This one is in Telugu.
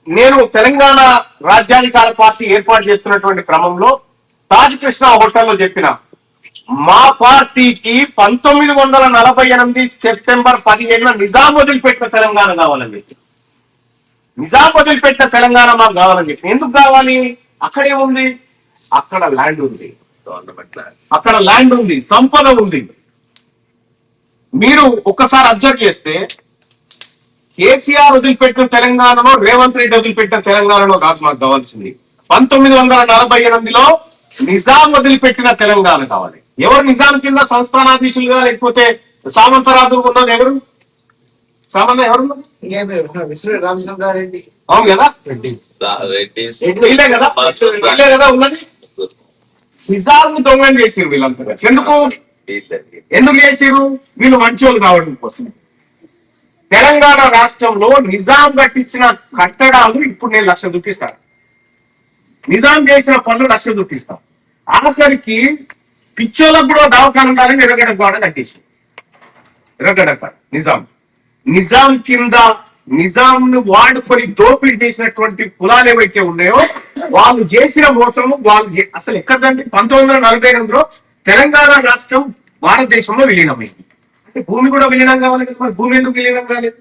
నేను తెలంగాణ రాజ్యాధికార పార్టీ ఏర్పాటు చేస్తున్నటువంటి క్రమంలో తాజ్ కృష్ణ హోటల్లో చెప్పిన మా పార్టీకి 1948 సెప్టెంబర్ 17 నిజాం వదిలిపెట్టిన తెలంగాణ కావాలని చెప్పి, నిజాం వదిలిపెట్టిన తెలంగాణ మాకు కావాలని చెప్పి. ఎందుకు కావాలి? అక్కడేముంది? అక్కడ ల్యాండ్ ఉంది, అక్కడ ల్యాండ్ ఉంది, సంపద ఉంది. మీరు ఒక్కసారి అబ్జర్వ్ చేస్తే కేసీఆర్ వదిలిపెట్టిన తెలంగాణలో, రేవంత్ రెడ్డి వదిలిపెట్టిన తెలంగాణలో కాదు మాకు కావాల్సింది. 1948లో నిజాం వదిలిపెట్టిన తెలంగాణ కావాలి. ఎవరు నిజాం కింద సంస్థానాధీశులుగా, లేకపోతే సామంతరాజు ఉన్నది ఎవరు? సామాన్య ఎవరు? అవును కదా, వీళ్ళే కదా ఉన్నది. నిజాం దొంగం చేసిరు వీళ్ళంతా. ఎందుకు చేసిరు? వీళ్ళు మంచోళ్ళు కావడం కోసం. తెలంగాణ రాష్ట్రంలో నిజాం కట్టించిన కట్టడాలు ఇప్పుడు నేను 1,00,000 చూపిస్తాను. నిజాం చేసిన పనులు 1,00,000 చూపిస్తాను. ఆఖరికి పిచ్చోళ్ళకు కూడా దవాఖానాలని ఎర్రగడ్డ గోడ కట్టేసి, ఎర్రగడ్డ నిజాం కింద నిజాంను వాడుకొని దోపిడీ చేసినటువంటి కులాలు ఏవైతే ఉన్నాయో వాళ్ళు చేసిన మోసము. వాళ్ళు అసలు ఎక్కడంటే 1948లో తెలంగాణ రాష్ట్రం భారతదేశంలో విలీనమైంది. అంటే భూమి కూడా విలీనం కావాలి కదా, మరి భూమి ఎందుకు విలీనం కాలేదు?